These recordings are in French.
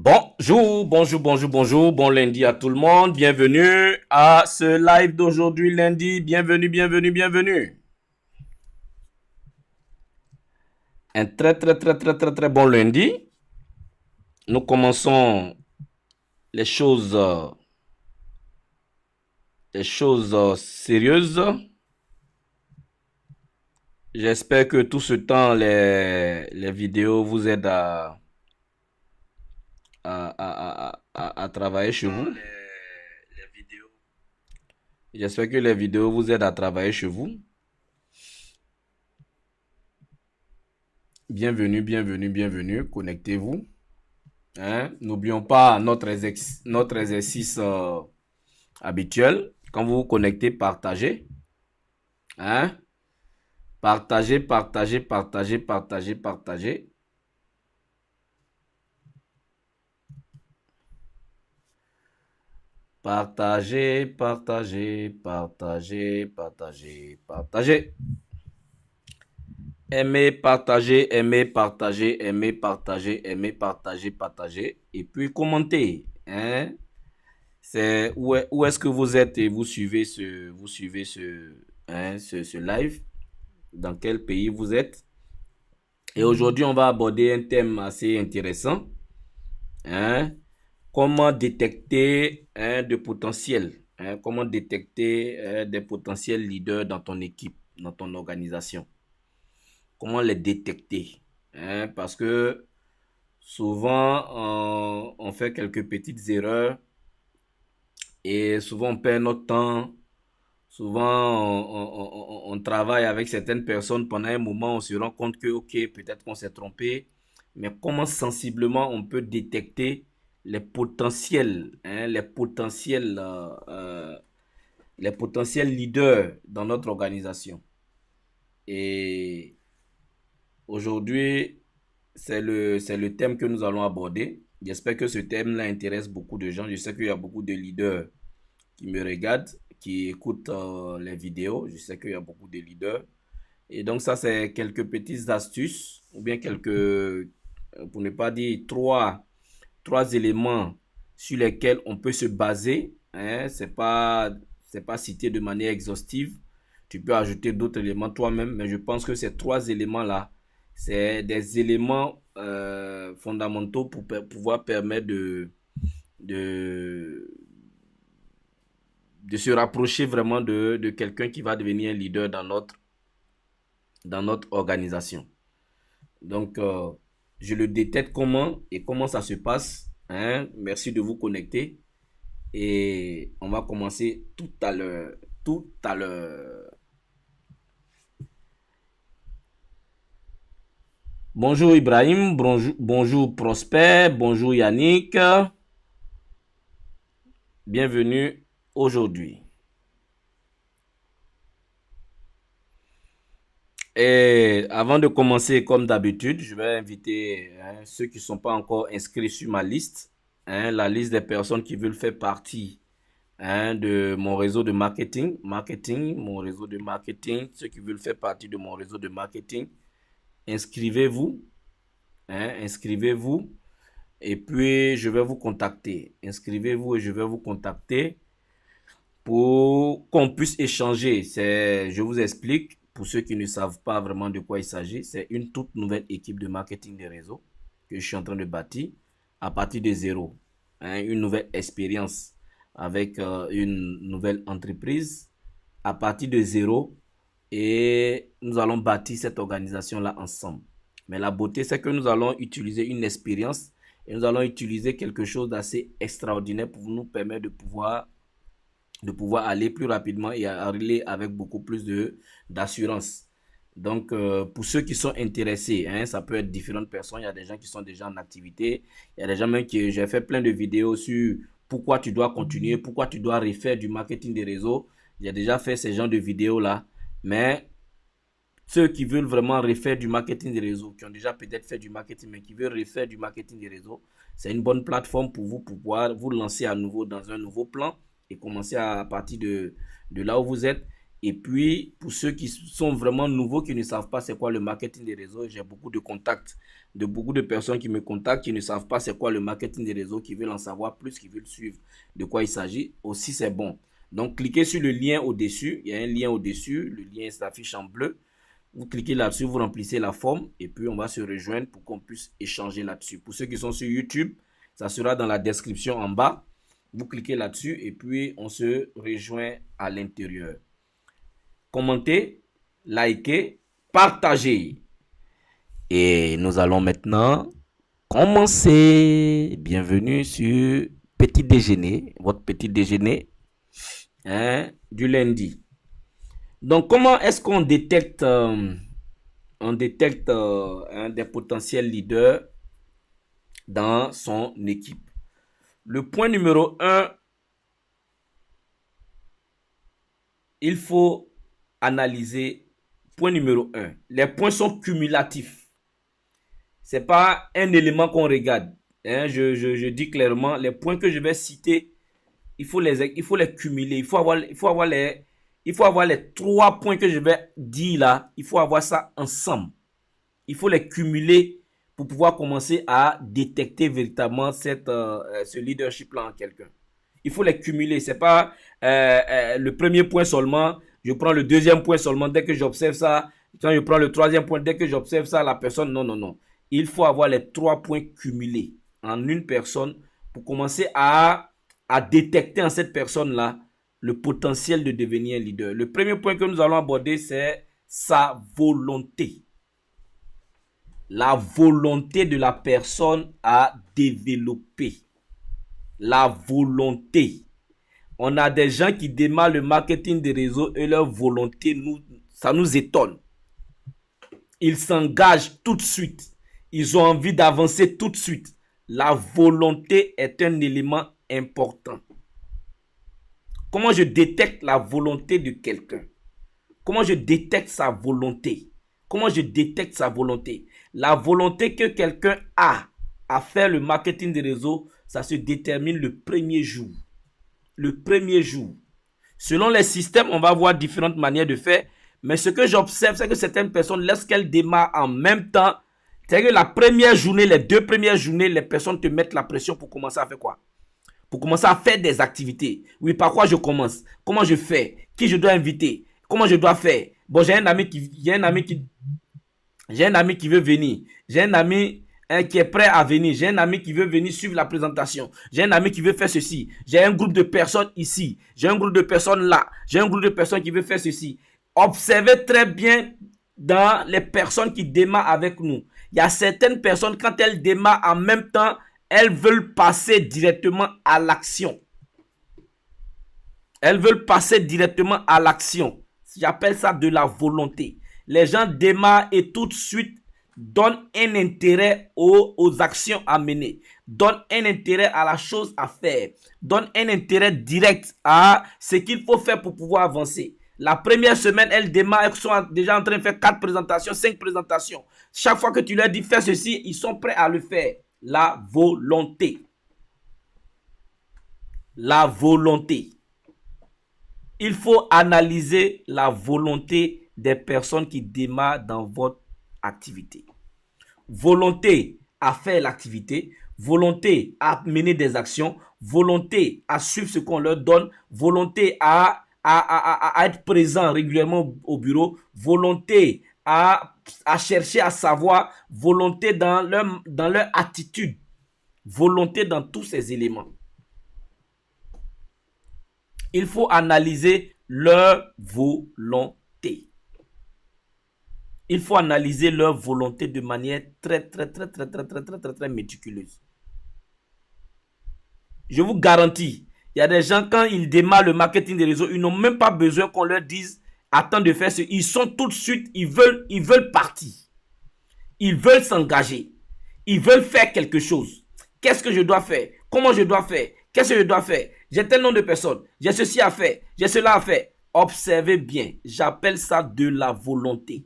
Bonjour, bonjour, bonjour, bonjour. Bon lundi à tout le monde. Bienvenue à ce live d'aujourd'hui lundi. Bienvenue, bienvenue, bienvenue. Un très, très, très, très, très, très bon lundi. Nous commençons les choses, sérieuses. J'espère que tout ce temps, les vidéos vous aident à travailler chez vous. J'espère que les vidéos vous aident à travailler chez vous. Bienvenue, bienvenue, bienvenue. Connectez-vous. Hein? N'oublions pas notre exercice habituel. Quand vous vous connectez, partagez. Hein? Partagez, partagez, partagez, partagez, partagez. Partagez, partagez, partagez, partagez, partagez. Aimez, partagez, aimez, partagez, aimez, partagez, aimez, partagez, partagez. Et puis commentez. Hein? C'est où est-ce que vous êtes et vous suivez ce live? Dans quel pays vous êtes? Et aujourd'hui, on va aborder un thème assez intéressant. Hein? Comment détecter de potentiels? Comment détecter des potentiels leaders dans ton équipe, dans ton organisation? Comment les détecter? Parce que souvent, on fait quelques petites erreurs et souvent on perd notre temps. Souvent, on travaille avec certaines personnes pendant un moment, on se rend compte que, ok, peut-être qu'on s'est trompé, mais comment sensiblement on peut détecter les potentiels, les potentiels leaders dans notre organisation. Et aujourd'hui, c'est le thème que nous allons aborder. J'espère que ce thème-là intéresse beaucoup de gens. Je sais qu'il y a beaucoup de leaders qui me regardent, qui écoutent les vidéos. Je sais qu'il y a beaucoup de leaders. Et donc ça, c'est quelques petites astuces, ou bien pour ne pas dire trois éléments sur lesquels on peut se baser. C'est pas cité de manière exhaustive. Tu peux ajouter d'autres éléments toi-même, mais je pense que ces trois éléments-là, c'est des éléments fondamentaux pour pouvoir permettre de, de se rapprocher vraiment de quelqu'un qui va devenir un leader dans notre organisation. Donc, je le détecte comment et comment ça se passe. Hein? Merci de vous connecter. Et on va commencer tout à l'heure. Tout à l'heure. Bonjour Ibrahim, bonjour, bonjour Prosper, bonjour Yannick. Bienvenue aujourd'hui. Et avant de commencer, comme d'habitude, je vais inviter ceux qui ne sont pas encore inscrits sur ma liste, la liste des personnes qui veulent faire partie de mon réseau de mon réseau de marketing, ceux qui veulent faire partie de mon réseau de marketing, inscrivez-vous, inscrivez-vous, et puis je vais vous contacter. Inscrivez-vous et je vais vous contacter pour qu'on puisse échanger. Je vous explique, pour ceux qui ne savent pas vraiment de quoi il s'agit, c'est une toute nouvelle équipe de marketing des réseaux que je suis en train de bâtir à partir de zéro. Une nouvelle expérience avec une nouvelle entreprise à partir de zéro et nous allons bâtir cette organisation-là ensemble. Mais la beauté, c'est que nous allons utiliser une expérience et nous allons utiliser quelque chose d'assez extraordinaire pour nous permettre de pouvoir aller plus rapidement et aller avec beaucoup plus d'assurance. Donc, pour ceux qui sont intéressés, ça peut être différentes personnes. Il y a des gens qui sont déjà en activité. Il y a des gens même qui, j'ai fait plein de vidéos sur pourquoi tu dois continuer, pourquoi tu dois refaire du marketing des réseaux. J'ai déjà fait ce genre de vidéos-là. Mais ceux qui veulent vraiment refaire du marketing des réseaux, qui ont déjà peut-être fait du marketing, mais qui veulent refaire du marketing des réseaux, c'est une bonne plateforme pour vous, pour pouvoir vous lancer à nouveau dans un nouveau plan et commencer à partir de là où vous êtes Et puis, pour ceux qui sont vraiment nouveaux, qui ne savent pas c'est quoi le marketing des réseaux, j'ai beaucoup de contacts, de beaucoup de personnes qui me contactent, qui ne savent pas c'est quoi le marketing des réseaux, qui veulent en savoir plus, qui veulent suivre de quoi il s'agit. Aussi, c'est bon. Donc, cliquez sur le lien au-dessus. Il y a un lien au-dessus. Le lien s'affiche en bleu. Vous cliquez là-dessus, vous remplissez la forme et puis on va se rejoindre pour qu'on puisse échanger là-dessus. Pour ceux qui sont sur YouTube, ça sera dans la description en bas. Vous cliquez là-dessus et puis on se rejoint à l'intérieur. Commentez, likez, partagez. Et nous allons maintenant commencer. Bienvenue sur Petit Déjeuner, votre petit déjeuner du lundi. Donc, comment est-ce qu'on détecte, des potentiels leaders dans son équipe? Le point numéro 1, il faut analyser. Point numéro 1, les points sont cumulatifs. Ce n'est pas un élément qu'on regarde. Je dis clairement, les points que je vais citer, il faut les cumuler. Il faut avoir les 3 points que je vais dire là. Il faut avoir ça ensemble. Il faut les cumuler pour pouvoir commencer à détecter véritablement ce leadership-là en quelqu'un. Il faut les cumuler. Ce n'est pas le premier point seulement. Je prends le deuxième point seulement. Dès que j'observe ça, quand je prends le troisième point, dès que j'observe ça, la personne, non. Il faut avoir les 3 points cumulés en une personne pour commencer à détecter en cette personne-là le potentiel de devenir un leader. Le premier point que nous allons aborder, c'est sa volonté. La volonté de la personne à développer. La volonté. On a des gens qui démarrent le marketing des réseaux et leur volonté, ça nous étonne. Ils s'engagent tout de suite. Ils ont envie d'avancer tout de suite. La volonté est un élément important. Comment je détecte la volonté de quelqu'un? Comment je détecte sa volonté? Comment je détecte sa volonté? La volonté que quelqu'un a à faire le marketing des réseaux, ça se détermine le premier jour. Le premier jour. Selon les systèmes, on va voir différentes manières de faire. Mais ce que j'observe, c'est que certaines personnes, lorsqu'elles démarrent en même temps, c'est que la première journée, les 2 premières journées, les personnes te mettent la pression pour commencer à faire quoi? Pour commencer à faire des activités. Oui, par quoi je commence? Comment je fais? Qui je dois inviter? Comment je dois faire? Bon, j'ai un ami qui veut venir. J'ai un ami qui est prêt à venir. J'ai un ami qui veut venir suivre la présentation. J'ai un ami qui veut faire ceci. J'ai un groupe de personnes ici. J'ai un groupe de personnes là. J'ai un groupe de personnes qui veut faire ceci. Observez très bien dans les personnes qui démarrent avec nous. Il y a certaines personnes, quand elles démarrent en même temps, elles veulent passer directement à l'action. Elles veulent passer directement à l'action. J'appelle ça de la volonté. Les gens démarrent et tout de suite donnent un intérêt aux actions à mener. Donnent un intérêt à la chose à faire. Donnent un intérêt direct à ce qu'il faut faire pour pouvoir avancer. La première semaine, elles démarrent, elles sont déjà en train de faire 4 présentations, 5 présentations. Chaque fois que tu leur dis fais ceci, ils sont prêts à le faire. La volonté. La volonté. Il faut analyser la volonté des personnes qui démarrent dans votre activité. Volonté à faire l'activité, volonté à mener des actions, volonté à suivre ce qu'on leur donne, volonté à être présent régulièrement au bureau, volonté à chercher à savoir, volonté dans leur attitude, volonté dans tous ces éléments. Il faut analyser leur volonté. Il faut analyser leur volonté de manière très méticuleuse. Je vous garantis, il y a des gens, quand ils démarrent le marketing des réseaux, ils n'ont même pas besoin qu'on leur dise attends de faire ce. Ils sont tout de suite, ils veulent partir. Ils veulent s'engager. Ils veulent faire quelque chose. Qu'est-ce que je dois faire? Comment je dois faire? Qu'est-ce que je dois faire? J'ai tel nombre de personnes. J'ai ceci à faire. J'ai cela à faire. Observez bien. J'appelle ça de la volonté.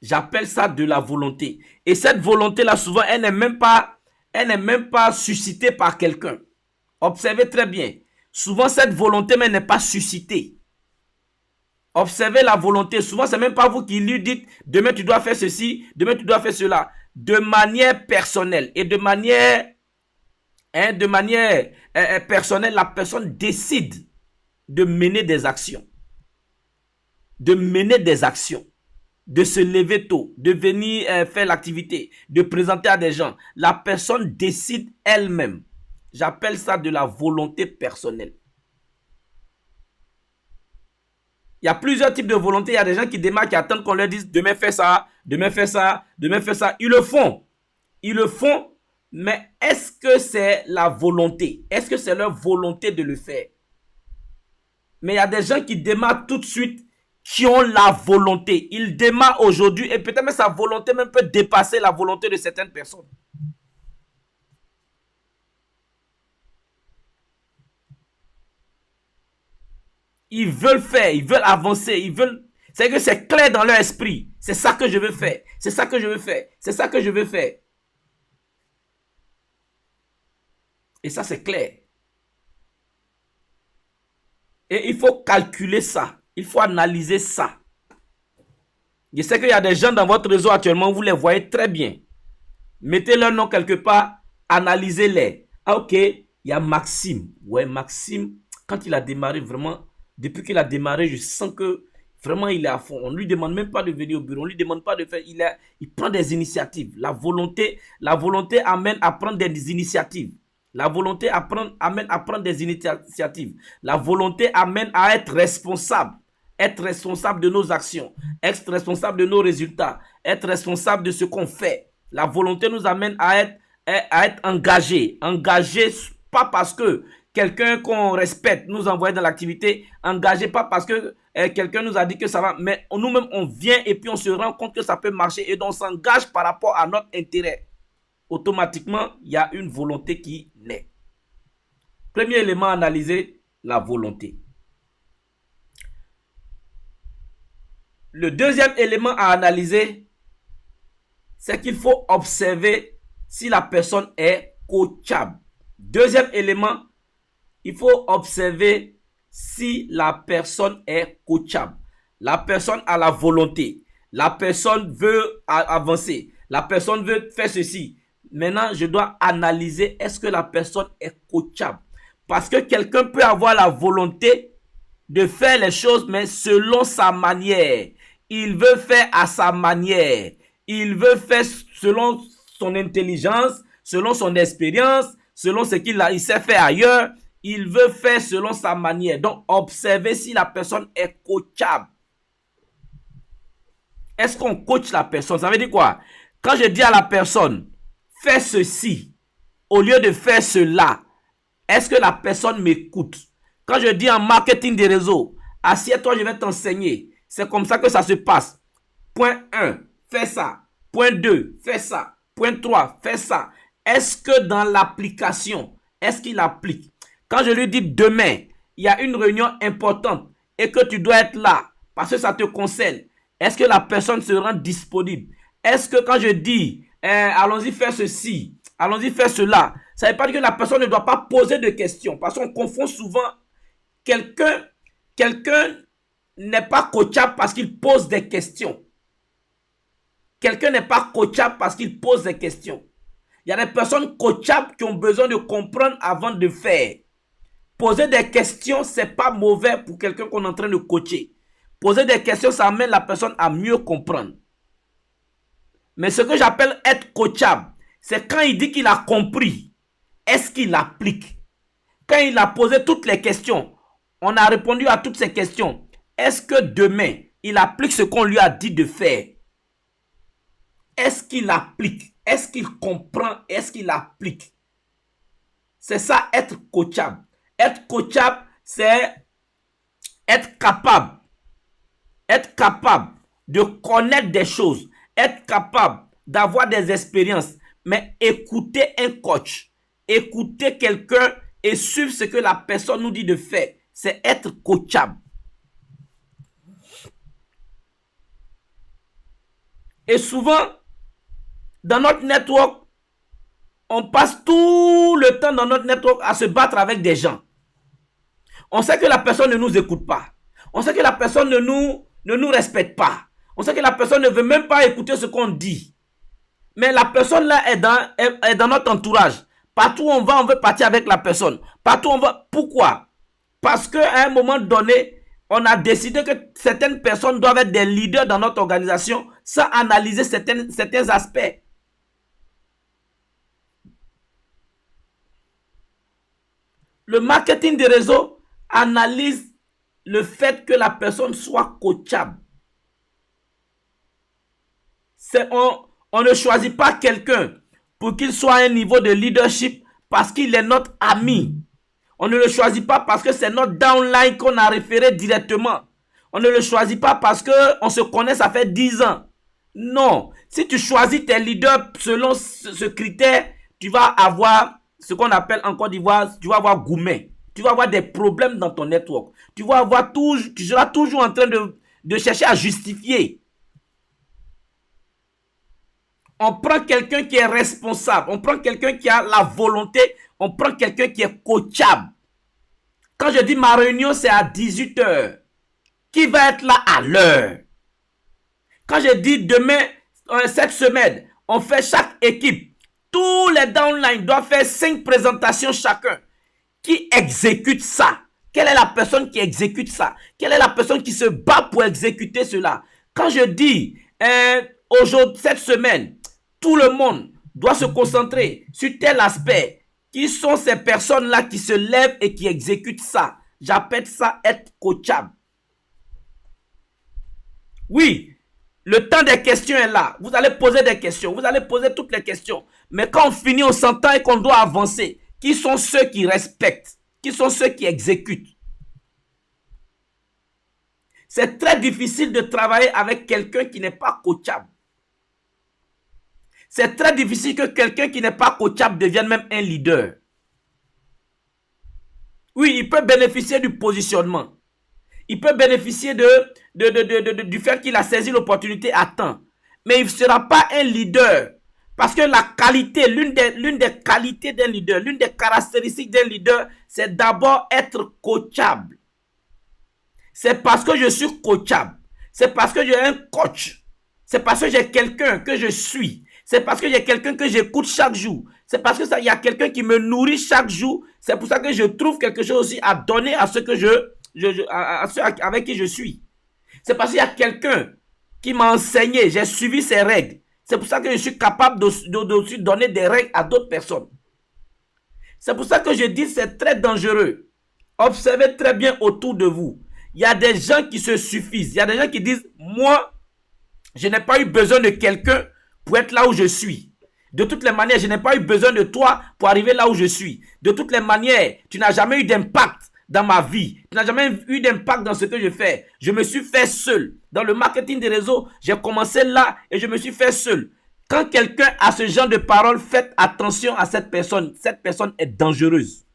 J'appelle ça de la volonté. Et cette volonté-là, souvent, elle n'est même pas suscitée par quelqu'un. Observez très bien. Souvent, cette volonté même n'est pas suscitée. Observez la volonté. Souvent, c'est même pas vous qui lui dites, demain tu dois faire ceci, demain tu dois faire cela. De manière personnelle et de manière personnelle, la personne décide de mener des actions. De mener des actions. De se lever tôt, de venir faire l'activité, de présenter à des gens. La personne décide elle-même. J'appelle ça de la volonté personnelle. Il y a plusieurs types de volonté. Il y a des gens qui démarrent, qui attendent qu'on leur dise demain fais ça, demain fais ça, demain fais ça. Ils le font. Ils le font, mais est-ce que c'est la volonté? Est-ce que c'est leur volonté de le faire? Mais il y a des gens qui démarrent tout de suite, qui ont la volonté. Ils démarrent aujourd'hui et peut-être même sa volonté même peut dépasser la volonté de certaines personnes. Ils veulent faire, ils veulent avancer, ils veulent... C'est que c'est clair dans leur esprit. C'est ça que je veux faire. C'est ça que je veux faire. C'est ça que je veux faire. Et ça, c'est clair. Et il faut calculer ça. Il faut analyser ça. Je sais qu'il y a des gens dans votre réseau actuellement, vous les voyez très bien. Mettez leur nom quelque part, analysez-les. Ah ok, il y a Maxime. Ouais, Maxime, quand il a démarré, vraiment, depuis qu'il a démarré, je sens que vraiment il est à fond. On ne lui demande même pas de venir au bureau, on ne lui demande pas de faire, il prend des initiatives. La volonté amène à prendre des initiatives. La volonté amène à prendre des initiatives. La volonté amène à être responsable. Être responsable de nos actions. Être responsable de nos résultats. Être responsable de ce qu'on fait. La volonté nous amène à être engagés. Engagés pas parce que quelqu'un qu'on respecte nous envoie dans l'activité. Engagés pas parce que quelqu'un nous a dit que ça va. Mais nous-mêmes, on vient et puis on se rend compte que ça peut marcher. Et donc on s'engage par rapport à notre intérêt. Automatiquement, il y a une volonté qui naît. Premier élément à analyser, la volonté. Le deuxième élément à analyser, c'est qu'il faut observer si la personne est coachable. Deuxième élément, il faut observer si la personne est coachable. La personne a la volonté. La personne veut avancer. La personne veut faire ceci. Maintenant, je dois analyser est-ce que la personne est coachable. Parce que quelqu'un peut avoir la volonté de faire les choses, mais selon sa manière. Il veut faire à sa manière. Il veut faire selon son intelligence, selon son expérience, selon ce qu'il sait faire ailleurs. Il veut faire selon sa manière. Donc, observez si la personne est coachable. Est-ce qu'on coach la personne? Ça veut dire quoi? Quand je dis à la personne, fais ceci, au lieu de faire cela, est-ce que la personne m'écoute? Quand je dis en marketing des réseaux, assieds-toi, je vais t'enseigner. C'est comme ça que ça se passe. Point 1, fais ça. Point 2, fais ça. Point 3, fais ça. Est-ce que dans l'application, est-ce qu'il applique? Quand je lui dis demain, il y a une réunion importante et que tu dois être là parce que ça te concerne, est-ce que la personne se rend disponible? Est-ce que quand je dis allons-y faire ceci, allons-y faire cela, ça ne veut pas dire que la personne ne doit pas poser de questions parce qu'on confond souvent quelqu'un n'est pas coachable parce qu'il pose des questions. Quelqu'un n'est pas coachable parce qu'il pose des questions. Il y a des personnes coachables qui ont besoin de comprendre avant de faire. Poser des questions, ce n'est pas mauvais pour quelqu'un qu'on est en train de coacher. Poser des questions, ça amène la personne à mieux comprendre. Mais ce que j'appelle être coachable, c'est quand il dit qu'il a compris, est-ce qu'il applique? Quand il a posé toutes les questions, on a répondu à toutes ces questions. Est-ce que demain, il applique ce qu'on lui a dit de faire? Est-ce qu'il applique? Est-ce qu'il comprend? Est-ce qu'il applique? C'est ça, être coachable. Être coachable, c'est être capable. Être capable de connaître des choses. Être capable d'avoir des expériences. Mais écouter un coach. Écouter quelqu'un et suivre ce que la personne nous dit de faire. C'est être coachable. Et souvent, dans notre network, on passe tout le temps dans notre network à se battre avec des gens. On sait que la personne ne nous écoute pas. On sait que la personne ne nous respecte pas. On sait que la personne ne veut même pas écouter ce qu'on dit. Mais la personne là est dans notre entourage. Partout où on va, on veut partir avec la personne. Partout où on va. Pourquoi? Parce qu'à un moment donné, on a décidé que certaines personnes doivent être des leaders dans notre organisation sans analyser certains aspects. Le marketing des réseaux analyse le fait que la personne soit coachable. On ne choisit pas quelqu'un pour qu'il soit à un niveau de leadership parce qu'il est notre ami. On ne le choisit pas parce que c'est notre downline qu'on a référé directement. On ne le choisit pas parce qu'on se connaît, ça fait 10 ans. Non. Si tu choisis tes leaders selon ce critère, tu vas avoir ce qu'on appelle en Côte d'Ivoire, tu vas avoir gourmet. Tu vas avoir des problèmes dans ton network. Tu seras toujours en train de chercher à justifier. On prend quelqu'un qui est responsable. On prend quelqu'un qui a la volonté. On prend quelqu'un qui est coachable. Quand je dis ma réunion, c'est à 18 h. Qui va être là à l'heure? Quand je dis demain, cette semaine, on fait chaque équipe. Tous les downlines doivent faire 5 présentations chacun. Qui exécute ça? Quelle est la personne qui exécute ça? Quelle est la personne qui se bat pour exécuter cela? Quand je dis aujourd'hui, cette semaine, tout le monde doit se concentrer sur tel aspect. Qui sont ces personnes-là qui se lèvent et qui exécutent ça? J'appelle ça être coachable. Oui, le temps des questions est là. Vous allez poser des questions. Vous allez poser toutes les questions. Mais quand on finit, on s'entend et qu'on doit avancer. Qui sont ceux qui respectent? Qui sont ceux qui exécutent? C'est très difficile de travailler avec quelqu'un qui n'est pas coachable. C'est très difficile que quelqu'un qui n'est pas coachable devienne même un leader. Oui, il peut bénéficier du positionnement. Il peut bénéficier du fait qu'il a saisi l'opportunité à temps. Mais il ne sera pas un leader. Parce que la qualité, l'une des qualités d'un leader, l'une des caractéristiques d'un leader, c'est d'abord être coachable. C'est parce que je suis coachable. C'est parce que j'ai un coach. C'est parce que j'ai quelqu'un que je suis. C'est parce que j'ai quelqu'un que j'écoute chaque jour. C'est parce que il y a quelqu'un qui me nourrit chaque jour. C'est pour ça que je trouve quelque chose aussi à donner à ceux avec qui je suis. C'est parce qu'il y a quelqu'un qui m'a enseigné. J'ai suivi ses règles. C'est pour ça que je suis capable de donner des règles à d'autres personnes. C'est pour ça que je dis que c'est très dangereux. Observez très bien autour de vous. Il y a des gens qui se suffisent. Il y a des gens qui disent, moi, je n'ai pas eu besoin de quelqu'un pour être là où je suis. De toutes les manières, je n'ai pas eu besoin de toi pour arriver là où je suis. De toutes les manières, tu n'as jamais eu d'impact dans ma vie. Tu n'as jamais eu d'impact dans ce que je fais. Je me suis fait seul. Dans le marketing des réseaux, j'ai commencé là et je me suis fait seul. Quand quelqu'un a ce genre de paroles, faites attention à cette personne. Cette personne est dangereuse.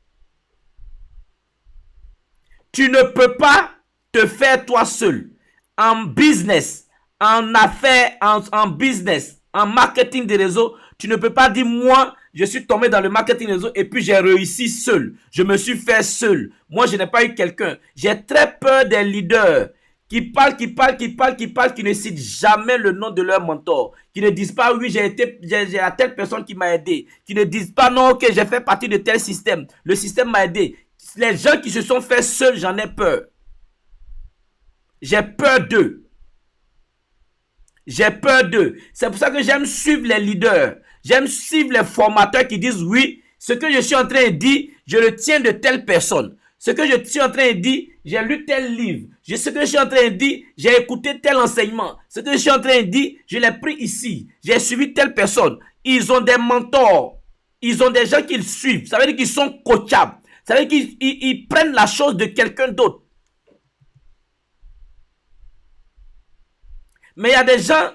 Tu ne peux pas te faire toi seul. En business, en affaires, en business, en marketing des réseaux, tu ne peux pas dire moi, je suis tombé dans le marketing des réseaux et puis j'ai réussi seul. Je me suis fait seul. Moi, je n'ai pas eu quelqu'un. J'ai très peur des leaders qui parlent, qui ne citent jamais le nom de leur mentor. Qui ne disent pas, oui, j'ai la telle personne qui m'a aidé. Qui ne disent pas, non, ok, j'ai fait partie de tel système. Le système m'a aidé. Les gens qui se sont fait seuls, j'en ai peur. J'ai peur d'eux. J'ai peur d'eux. C'est pour ça que j'aime suivre les leaders. J'aime suivre les formateurs qui disent oui, ce que je suis en train de dire, je le tiens de telle personne. Ce que je suis en train de dire, j'ai lu tel livre. Ce que je suis en train de dire, j'ai écouté tel enseignement. Ce que je suis en train de dire, je l'ai pris ici. J'ai suivi telle personne. Ils ont des mentors. Ils ont des gens qu'ils suivent. Ça veut dire qu'ils sont coachables. Ça veut dire qu'ils prennent la chose de quelqu'un d'autre. Mais il y a des gens,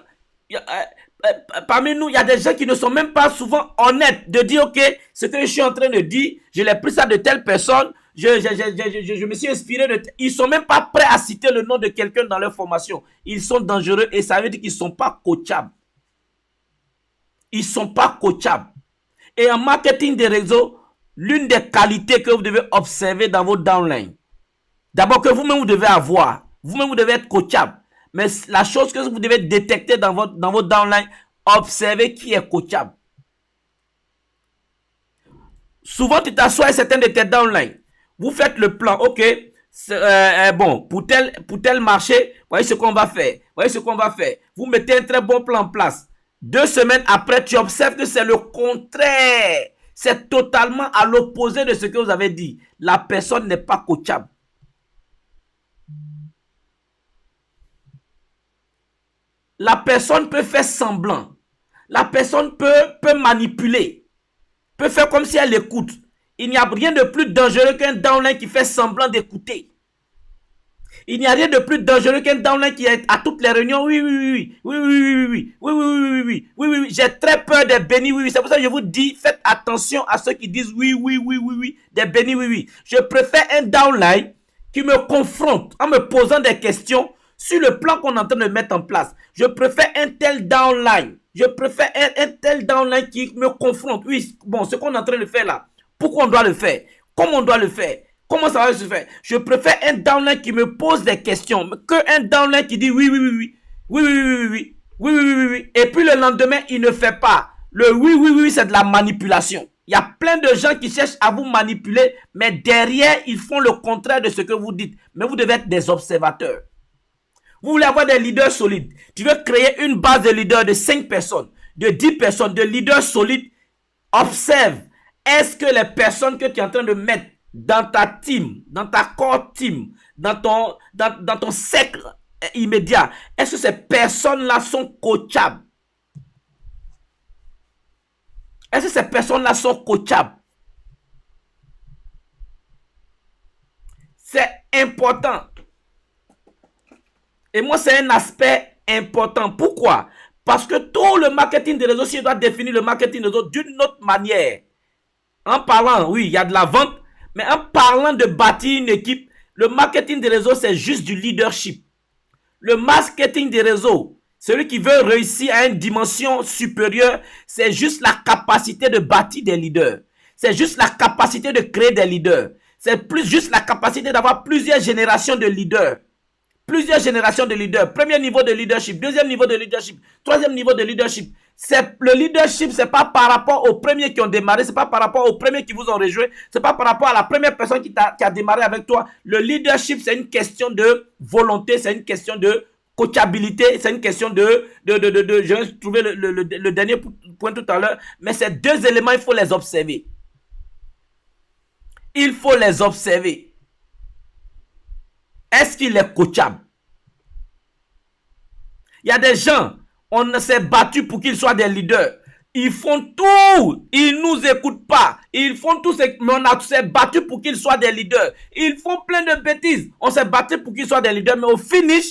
parmi nous, il y a des gens qui ne sont même pas souvent honnêtes de dire, ok, ce que je suis en train de dire, je l'ai pris ça de telle personne, je me suis inspiré de... Ils sont même pas prêts à citer le nom de quelqu'un dans leur formation. Ils sont dangereux et ça veut dire qu'ils ne sont pas coachables. Ils ne sont pas coachables. Et en marketing des réseaux, l'une des qualités que vous devez observer dans vos downlines, d'abord que vous-même vous devez avoir, Vous-même, vous devez être coachable. Mais la chose que vous devez détecter dans votre downline, observez qui est coachable. Souvent, tu t'assois à certains de tes downline. Vous faites le plan, ok. Bon, pour tel marché, voyez ce qu'on va faire. Voyez ce qu'on va faire. Vous mettez un très bon plan en place. 2 semaines après, tu observes que c'est le contraire. C'est totalement à l'opposé de ce que vous avez dit. La personne n'est pas coachable. La personne peut faire semblant. La personne peut manipuler. Peut faire comme si elle écoute. Il n'y a rien de plus dangereux qu'un downline qui fait semblant d'écouter. Il n'y a rien de plus dangereux qu'un downline qui est à toutes les réunions. Oui. J'ai très peur des bénis oui. C'est pour ça que je vous dis, faites attention à ceux qui disent oui. Des bénis oui. Je préfère un downline qui me confronte en me posant des questions sur le plan qu'on est en train de mettre en place. Je préfère un tel downline. Je préfère un tel downline qui me confronte. Oui, bon, ce qu'on est en train de faire là. Pourquoi on doit le faire? Comment on doit le faire? Comment ça va se faire? Je préfère un downline qui me pose des questions qu'un downline qui dit oui. Et puis le lendemain, il ne fait pas. Le oui, c'est de la manipulation. Il y a plein de gens qui cherchent à vous manipuler, mais derrière, ils font le contraire de ce que vous dites. Mais vous devez être des observateurs. Vous voulez avoir des leaders solides. Tu veux créer une base de leaders de 5 personnes, de 10 personnes, de leaders solides. Observe. Est-ce que les personnes que tu es en train de mettre dans ta team, dans ta core team, dans ton cercle immédiat, est-ce que ces personnes-là sont coachables? Est-ce que ces personnes-là sont coachables? C'est important. Et moi, c'est un aspect important. Pourquoi? Parce que tout le marketing des réseaux sociaux doit définir le marketing des réseaux d'une autre manière. En parlant, oui, il y a de la vente, mais en parlant de bâtir une équipe, le marketing des réseaux, c'est juste du leadership. Le marketing des réseaux, celui qui veut réussir à une dimension supérieure, c'est juste la capacité de bâtir des leaders. C'est juste la capacité de créer des leaders. C'est plus juste la capacité d'avoir plusieurs générations de leaders. Plusieurs générations de leaders. Premier niveau de leadership, deuxième niveau de leadership, troisième niveau de leadership. Le leadership, c'est pas par rapport aux premiers qui ont démarré, c'est pas par rapport aux premiers qui vous ont rejoint, c'est pas par rapport à la première personne qui a démarré avec toi. Le leadership, c'est une question de volonté, c'est une question de coachabilité, c'est une question je vais trouver le dernier point tout à l'heure, mais ces deux éléments, il faut les observer. Il faut les observer. Est-ce qu'il est coachable? Il y a des gens, on s'est battu pour qu'ils soient des leaders. Ils font tout. Ils nous écoutent pas. Ils font tout, mais on s'est battu pour qu'ils soient des leaders. Ils font plein de bêtises. On s'est battu pour qu'ils soient des leaders, mais au finish,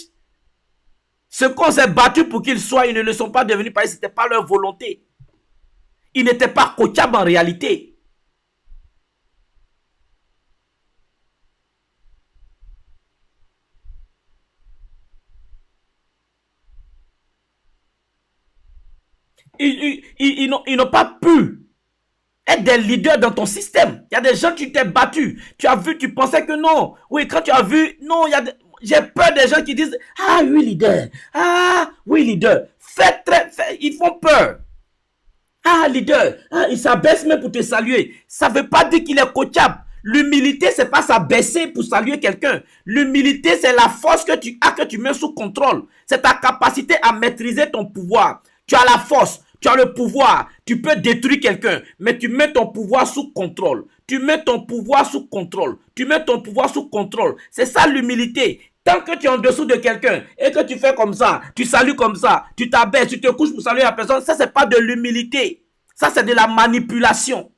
ce qu'on s'est battu pour qu'ils soient, ils ne le sont pas devenus parce que ce n'était pas leur volonté. Ils n'étaient pas coachables en réalité. Ils n'ont pas pu être des leaders dans ton système. Il y a des gens qui t'ont battu. Tu as vu, tu pensais que non. Oui, quand tu as vu, non, j'ai peur des gens qui disent ah oui, leader. Ah oui, leader. Ils font peur. Ah, leader. Ah, il s'abaisse même pour te saluer. Ça ne veut pas dire qu'il est coachable. L'humilité, c'est pas s'abaisser pour saluer quelqu'un. L'humilité, c'est la force que tu as, que tu mets sous contrôle. C'est ta capacité à maîtriser ton pouvoir. Tu as la force, tu as le pouvoir, tu peux détruire quelqu'un, mais tu mets ton pouvoir sous contrôle. Tu mets ton pouvoir sous contrôle. Tu mets ton pouvoir sous contrôle. C'est ça l'humilité. Tant que tu es en dessous de quelqu'un et que tu fais comme ça, tu salues comme ça, tu t'abaisses, tu te couches pour saluer la personne, ça c'est pas de l'humilité. Ça c'est de la manipulation.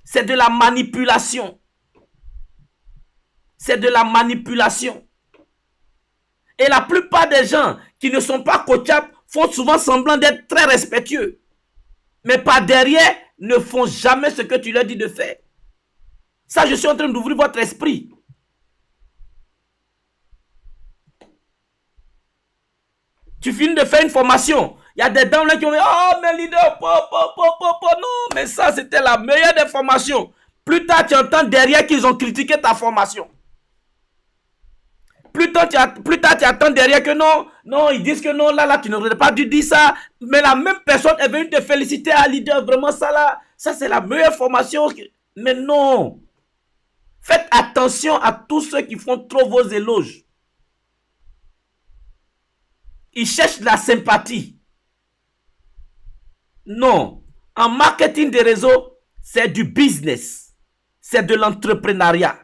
C'est de la manipulation. C'est de la manipulation. Et la plupart des gens qui ne sont pas coachables font souvent semblant d'être très respectueux. Mais par derrière, ne font jamais ce que tu leur dis de faire. Ça, je suis en train d'ouvrir votre esprit. Tu finis de faire une formation. Il y a des dames là qui ont dit, oh, mais leader, non, mais ça, c'était la meilleure des formations. Plus tard, tu entends derrière qu'ils ont critiqué ta formation. Plus tard, tu attends derrière que non, non, ils disent que non, là, tu n'aurais pas dû dire ça. Mais la même personne est venue te féliciter à leader. Vraiment, ça là, ça c'est la meilleure formation. Mais non. Faites attention à tous ceux qui font trop vos éloges. Ils cherchent la sympathie. Non. En marketing des réseaux, c'est du business. C'est de l'entrepreneuriat.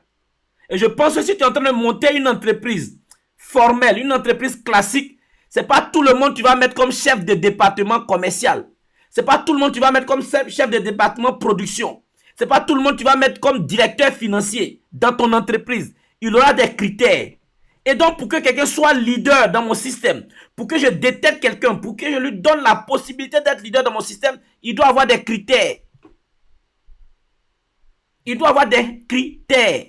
Et je pense que si tu es en train de monter une entreprise formelle, une entreprise classique, c'est pas tout le monde que tu vas mettre comme chef de département commercial. C'est pas tout le monde que tu vas mettre comme chef de département production. C'est pas tout le monde que tu vas mettre comme directeur financier dans ton entreprise. Il aura des critères. Et donc, pour que quelqu'un soit leader dans mon système, pour que je détecte quelqu'un, pour que je lui donne la possibilité d'être leader dans mon système, il doit avoir des critères. Il doit avoir des critères.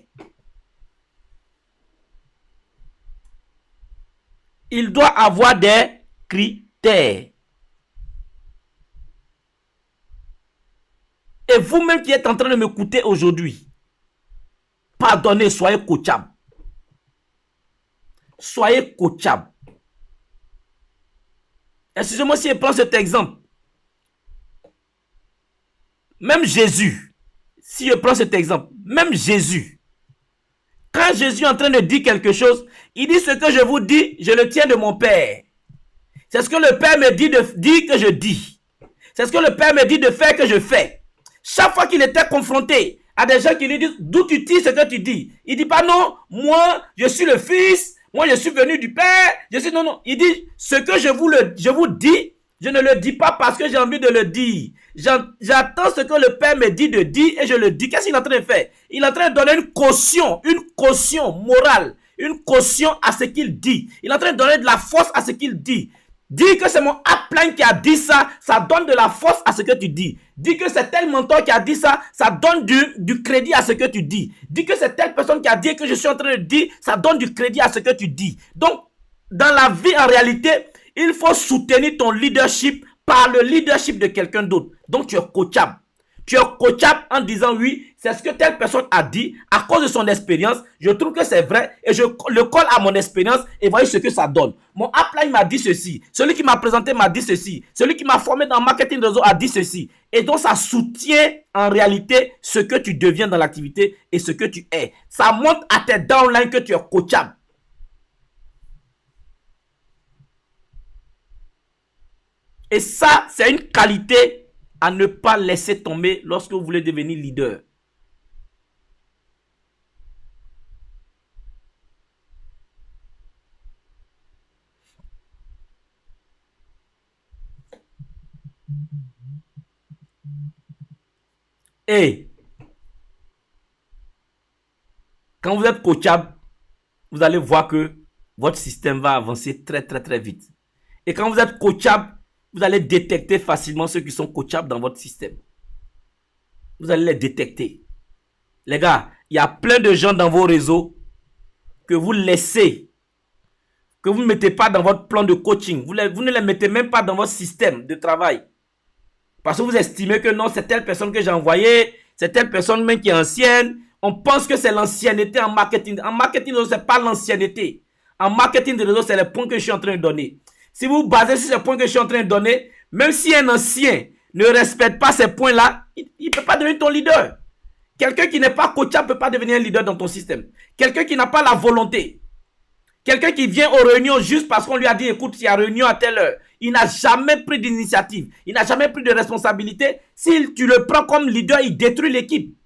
Il doit avoir des critères. Et vous-même qui êtes en train de m'écouter aujourd'hui, pardonnez, soyez coachable. Soyez coachable. Excusez-moi si je prends cet exemple. Même Jésus, si je prends cet exemple, même Jésus, quand Jésus est en train de dire quelque chose, il dit ce que je vous dis, je le tiens de mon Père. C'est ce que le Père me dit de dire que je dis. C'est ce que le Père me dit de faire que je fais. Chaque fois qu'il était confronté à des gens qui lui disent d'où tu tires ce que tu dis, il dit pas non, moi je suis le Fils, moi je suis venu du Père, je suis non. Il dit ce que je vous dis, je ne le dis pas parce que j'ai envie de le dire. J'attends ce que le Père me dit de dire et je le dis. Qu'est-ce qu'il est en train de faire? Il est en train de donner une caution morale, une caution à ce qu'il dit. Il est en train de donner de la force à ce qu'il dit. Dis que c'est mon upline qui a dit ça, ça donne de la force à ce que tu dis. Dis que c'est tel mentor qui a dit ça, ça donne du crédit à ce que tu dis. Dis que c'est telle personne qui a dit que je suis en train de dire, ça donne du crédit à ce que tu dis. Donc, dans la vie, en réalité, il faut soutenir ton leadership par le leadership de quelqu'un d'autre. Donc, tu es coachable. Tu es coachable en disant oui, c'est ce que telle personne a dit à cause de son expérience. Je trouve que c'est vrai et je le colle à mon expérience et voyez ce que ça donne. Mon upline m'a dit ceci. Celui qui m'a présenté m'a dit ceci. Celui qui m'a formé dans le marketing de réseau a dit ceci. Et donc, ça soutient en réalité ce que tu deviens dans l'activité et ce que tu es. Ça montre à tes downlines que tu es coachable. Et ça, c'est une qualité à ne pas laisser tomber lorsque vous voulez devenir leader. Et quand vous êtes coachable, vous allez voir que votre système va avancer très très très vite. Et quand vous êtes coachable, vous allez détecter facilement ceux qui sont coachables dans votre système. Vous allez les détecter. Les gars, il y a plein de gens dans vos réseaux que vous laissez, que vous ne mettez pas dans votre plan de coaching. Vous ne les mettez même pas dans votre système de travail. Parce que vous estimez que non, c'est telle personne que j'ai envoyée, c'est telle personne même qui est ancienne. On pense que c'est l'ancienneté en marketing. En marketing, ce n'est pas l'ancienneté. En marketing de réseau, c'est les points que je suis en train de donner. Si vous vous basez sur ces points que je suis en train de donner, même si un ancien ne respecte pas ces points-là, il ne peut pas devenir ton leader. Quelqu'un qui n'est pas coachable ne peut pas devenir un leader dans ton système. Quelqu'un qui n'a pas la volonté. Quelqu'un qui vient aux réunions juste parce qu'on lui a dit, écoute, il y a réunion à telle heure. Il n'a jamais pris d'initiative. Il n'a jamais pris de responsabilité. Si tu le prends comme leader, il détruit l'équipe.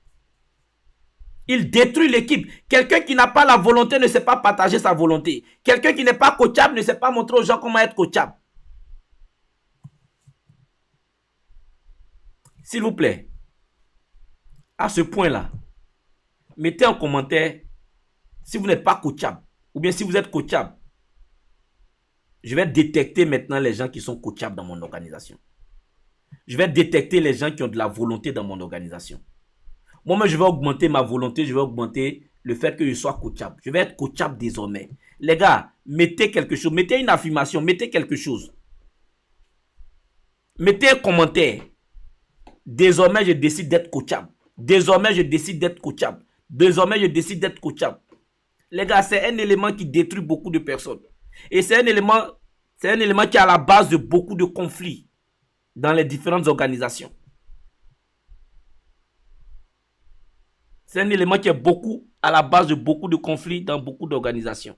Il détruit l'équipe. Quelqu'un qui n'a pas la volonté ne sait pas partager sa volonté. Quelqu'un qui n'est pas coachable ne sait pas montrer aux gens comment être coachable. S'il vous plaît, à ce point-là, mettez en commentaire si vous n'êtes pas coachable ou bien si vous êtes coachable. Je vais détecter maintenant les gens qui sont coachables dans mon organisation. Je vais détecter les gens qui ont de la volonté dans mon organisation. Moi, je vais augmenter ma volonté, je vais augmenter le fait que je sois coachable. Je vais être coachable désormais. Les gars, mettez quelque chose, mettez une affirmation, mettez quelque chose. Mettez un commentaire. Désormais, je décide d'être coachable. Désormais, je décide d'être coachable. Désormais, je décide d'être coachable. Les gars, c'est un élément qui détruit beaucoup de personnes. Et c'est un élément qui est à la base de beaucoup de conflits dans les différentes organisations. C'est un élément qui est à la base de beaucoup de conflits dans beaucoup d'organisations.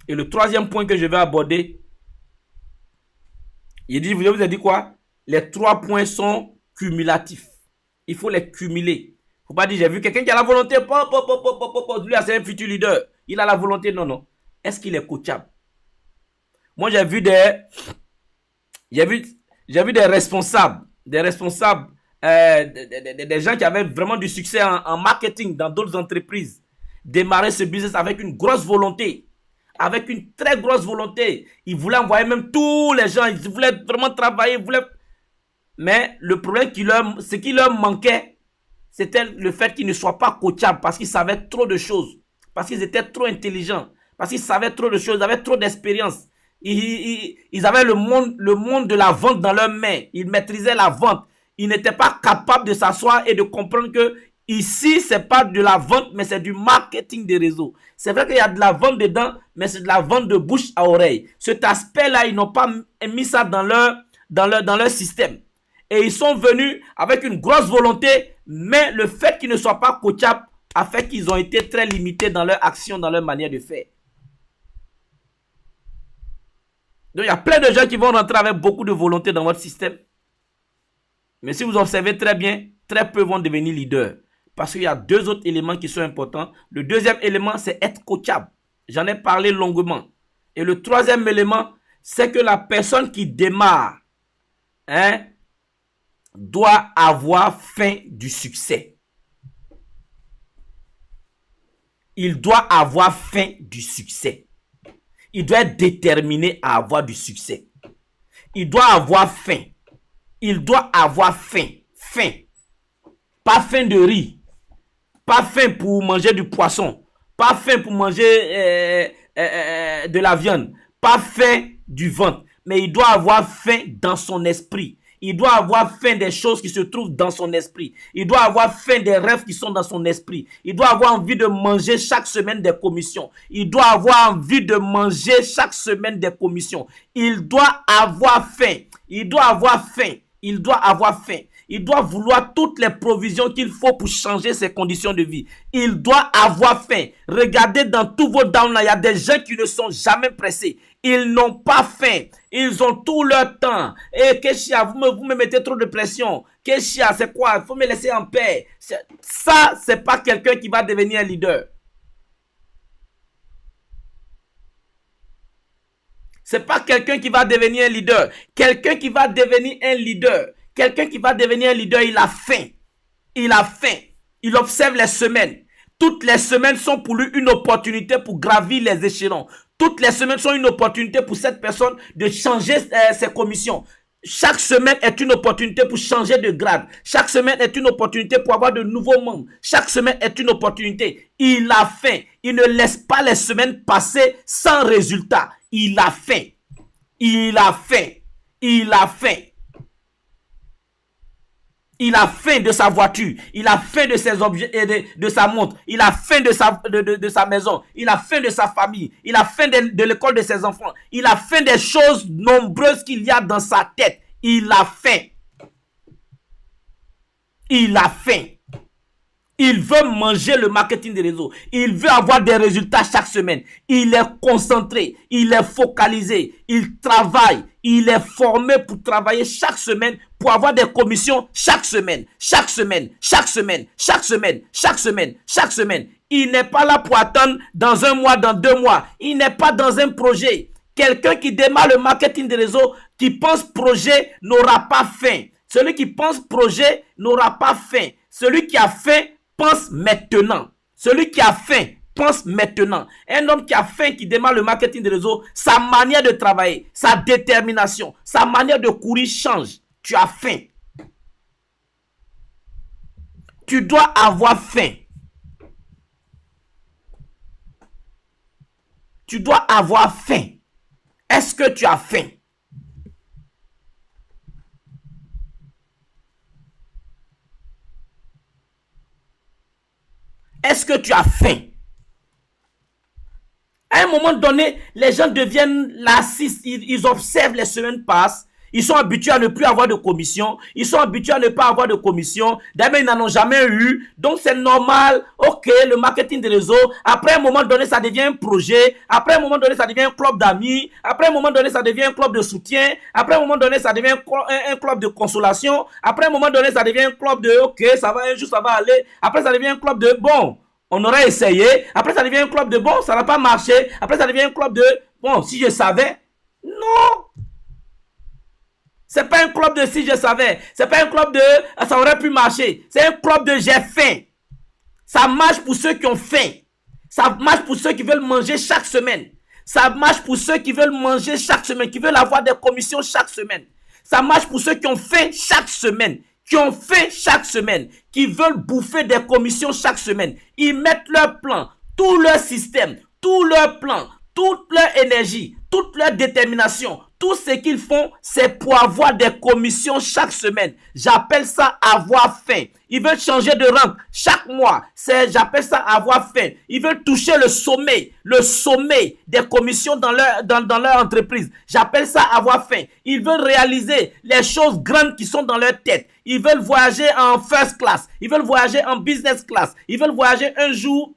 Et le troisième point que je vais aborder, je vous ai dit quoi? Les 3 points sont cumulatifs. Il faut les cumuler. Il ne faut pas dire, j'ai vu quelqu'un qui a la volonté, lui, c'est un futur leader. Il a la volonté, non, non. Est-ce qu'il est coachable? Moi, j'ai vu des responsables, des gens qui avaient vraiment du succès en marketing dans d'autres entreprises, démarrer ce business avec une grosse volonté, avec une très grosse volonté. Ils voulaient envoyer même tous les gens, ils voulaient vraiment travailler, mais le problème ce qui leur manquait, c'était le fait qu'ils ne soient pas coachables parce qu'ils savaient trop de choses, parce qu'ils étaient trop intelligents, parce qu'ils savaient trop de choses, ils avaient trop d'expérience. Ils avaient le monde de la vente dans leurs mains. Ils maîtrisaient la vente. Ils n'étaient pas capables de s'asseoir et de comprendre que ici, c'est pas de la vente, mais c'est du marketing des réseaux. C'est vrai qu'il y a de la vente dedans, mais c'est de la vente de bouche à oreille. Cet aspect-là, ils n'ont pas mis ça dans leur système. Et ils sont venus avec une grosse volonté, mais le fait qu'ils ne soient pas coachables a fait qu'ils ont été très limités dans leur action, dans leur manière de faire. Donc, il y a plein de gens qui vont rentrer avec beaucoup de volonté dans votre système. Mais si vous observez très bien, très peu vont devenir leaders. Parce qu'il y a 2 autres éléments qui sont importants. Le deuxième élément, c'est être coachable. J'en ai parlé longuement. Et le troisième élément, c'est que la personne qui démarre doit avoir faim du succès. Il doit avoir faim du succès. Il doit être déterminé à avoir du succès. Il doit avoir faim. Il doit avoir faim. Faim. Pas faim de riz. Pas faim pour manger du poisson. Pas faim pour manger de la viande. Pas faim du ventre. Mais il doit avoir faim dans son esprit. Il doit avoir faim des choses qui se trouvent dans son esprit. Il doit avoir faim des rêves qui sont dans son esprit. Il doit avoir envie de manger chaque semaine des commissions. Il doit avoir envie de manger chaque semaine des commissions. Il doit avoir faim. Il doit avoir faim. Il doit avoir faim. Il doit vouloir toutes les provisions qu'il faut pour changer ses conditions de vie. Il doit avoir faim. Regardez dans tous vos downs, il y a des gens qui ne sont jamais pressés. Ils n'ont pas faim. Ils ont tout leur temps. Et Keshia, vous me mettez trop de pression. Keshia, c'est quoi? Il faut me laisser en paix. Ça, c'est pas quelqu'un qui va devenir un leader. C'est pas quelqu'un qui va devenir un leader. Quelqu'un qui va devenir un leader. Quelqu'un qui va devenir un leader, il a faim. Il a faim. Il observe les semaines. Toutes les semaines sont pour lui une opportunité pour gravir les échelons. Toutes les semaines sont une opportunité pour cette personne de changer ses commissions. Chaque semaine est une opportunité pour changer de grade. Chaque semaine est une opportunité pour avoir de nouveaux membres. Chaque semaine est une opportunité. Il a faim. Il ne laisse pas les semaines passer sans résultat. Il a faim. Il a faim. Il a faim. Il a faim de sa voiture. Il a faim de ses objets et de sa montre. Il a faim de sa maison. Il a faim de sa famille. Il a faim de l'école de ses enfants. Il a faim des choses nombreuses qu'il y a dans sa tête. Il a faim. Il a faim. Il veut manger le marketing des réseaux. Il veut avoir des résultats chaque semaine. Il est concentré. Il est focalisé. Il travaille. Il est formé pour travailler chaque semaine, pour avoir des commissions chaque semaine. Chaque semaine. Chaque semaine. Chaque semaine. Chaque semaine. Chaque semaine. Il n'est pas là pour attendre dans 1 mois, dans 2 mois. Il n'est pas dans un projet. Quelqu'un qui démarre le marketing des réseaux, qui pense projet, n'aura pas faim. Celui qui pense projet n'aura pas faim. Celui qui a faim pense maintenant. Celui qui a faim pense maintenant. Un homme qui a faim, qui démarre le marketing des réseaux, sa manière de travailler, sa détermination, sa manière de courir change. Tu as faim. Tu dois avoir faim. Tu dois avoir faim. Est-ce que tu as faim? est-ce que tu as faim? À un moment donné, les gens deviennent lassistes, ils observent, les semaines passent, ils sont habitués à ne plus avoir de commission, ils sont habitués à ne pas avoir de commission, d'abord ils n'en ont jamais eu, donc c'est normal, ok, le marketing des réseaux, après un moment donné ça devient un projet, après un moment donné ça devient un club d'amis, après un moment donné ça devient un club de soutien, après un moment donné ça devient un club de consolation, après un moment donné ça devient un club de ok, ça va un jour ça va aller, après ça devient un club de bon. On aurait essayé, après ça devient un club de bon, ça n'a pas marché, après ça devient un club de bon, si je savais. Non! C'est pas un club de si je savais, c'est pas un club de ça aurait pu marcher, c'est un club de j'ai faim. Ça marche pour ceux qui ont faim, ça marche pour ceux qui veulent manger chaque semaine, ça marche pour ceux qui veulent manger chaque semaine, qui veulent avoir des commissions chaque semaine, ça marche pour ceux qui ont faim chaque semaine. Qui ont faim chaque semaine, qui veulent bouffer des commissions chaque semaine. Ils mettent leur plan, tout leur système, tout leur plan, toute leur énergie, toute leur détermination. Tout ce qu'ils font, c'est pour avoir des commissions chaque semaine. J'appelle ça avoir faim. Ils veulent changer de rang chaque mois. J'appelle ça avoir faim. Ils veulent toucher le sommet des commissions dans leur entreprise. J'appelle ça avoir faim. Ils veulent réaliser les choses grandes qui sont dans leur tête. Ils veulent voyager en first class. Ils veulent voyager en business class. Ils veulent voyager un jour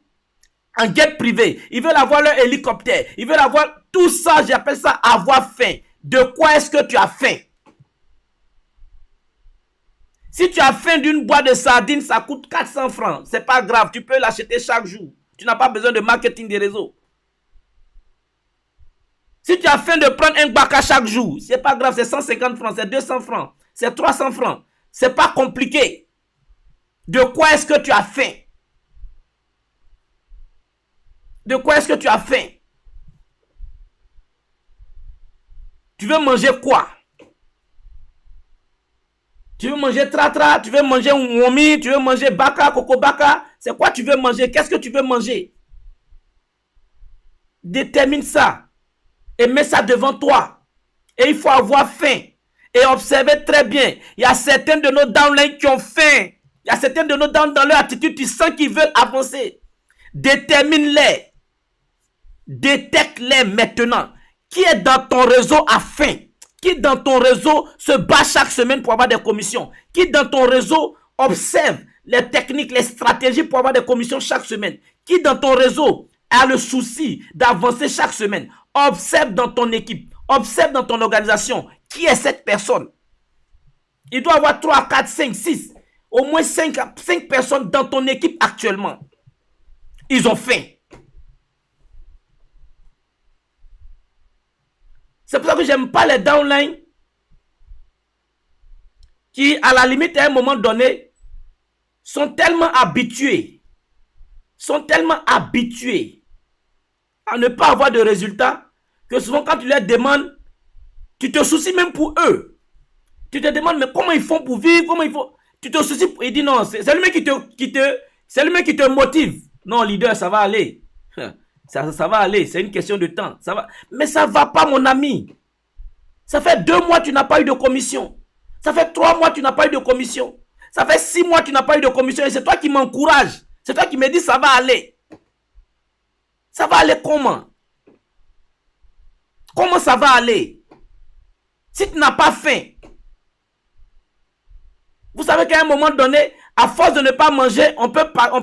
en jet privé. Ils veulent avoir leur hélicoptère. Ils veulent avoir tout ça. J'appelle ça avoir faim. De quoi est-ce que tu as faim? Si tu as faim d'une boîte de sardines, ça coûte 400 francs. C'est pas grave, tu peux l'acheter chaque jour. Tu n'as pas besoin de marketing des réseaux. Si tu as faim de prendre un baka chaque jour, c'est pas grave, c'est 150 francs, c'est 200 francs, c'est 300 francs. C'est pas compliqué. De quoi est-ce que tu as faim? De quoi est-ce que tu as faim? Tu veux manger quoi? Tu veux manger tratra, tu veux manger womi, tu veux manger baka, coco baka. C'est quoi tu veux manger? Qu'est-ce que tu veux manger? Détermine ça. Et mets ça devant toi. Et il faut avoir faim. Et observer très bien. Il y a certains de nos downlines qui ont faim. Il y a certains de nos downlines dans leur attitude, tu sens qu'ils veulent avancer. Détermine-les. Détecte-les maintenant. Qui est dans ton réseau a faim? Qui dans ton réseau se bat chaque semaine pour avoir des commissions? Qui dans ton réseau observe les techniques, les stratégies pour avoir des commissions chaque semaine? Qui dans ton réseau a le souci d'avancer chaque semaine? Observe dans ton équipe, observe dans ton organisation. Qui est cette personne? Il doit y avoir 3, 4, 5, 6, au moins 5 personnes dans ton équipe actuellement. Ils ont faim. C'est pour ça que j'aime pas les downlines qui, à la limite, à un moment donné, sont tellement habitués à ne pas avoir de résultats que souvent quand tu leur demandes, tu te soucies même pour eux. Tu te demandes, mais comment ils font pour vivre, comment ils font. Tu te soucies, il dit non, c'est lui-même c'est lui-même qui te motive. Non, leader, ça va aller. Ça va aller, c'est une question de temps. Ça va. Mais ça ne va pas, mon ami. Ça fait 2 mois que tu n'as pas eu de commission. Ça fait 3 mois que tu n'as pas eu de commission. Ça fait 6 mois que tu n'as pas eu de commission. Et c'est toi qui m'encourage. C'est toi qui me dis ça va aller. Ça va aller comment? Comment ça va aller? Si tu n'as pas faim. Vous savez qu'à un moment donné, à force de ne pas manger, on peut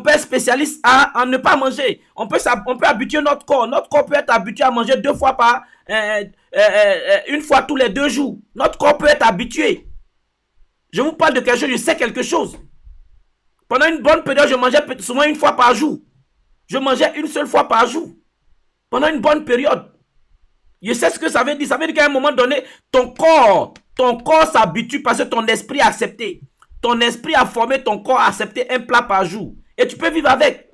être spécialiste à ne pas manger. On peut habituer notre corps. Notre corps peut être habitué à manger 2 fois une fois tous les 2 jours. Notre corps peut être habitué. Je vous parle de quelque chose, je sais quelque chose. Pendant une bonne période, je mangeais souvent 1 fois par jour. Je mangeais 1 seule fois par jour. Pendant une bonne période. Je sais ce que ça veut dire. Ça veut dire qu'à un moment donné, ton corps s'habitue parce que ton esprit a accepté. Ton esprit a formé ton corps à accepter un plat par jour. Et tu peux vivre avec.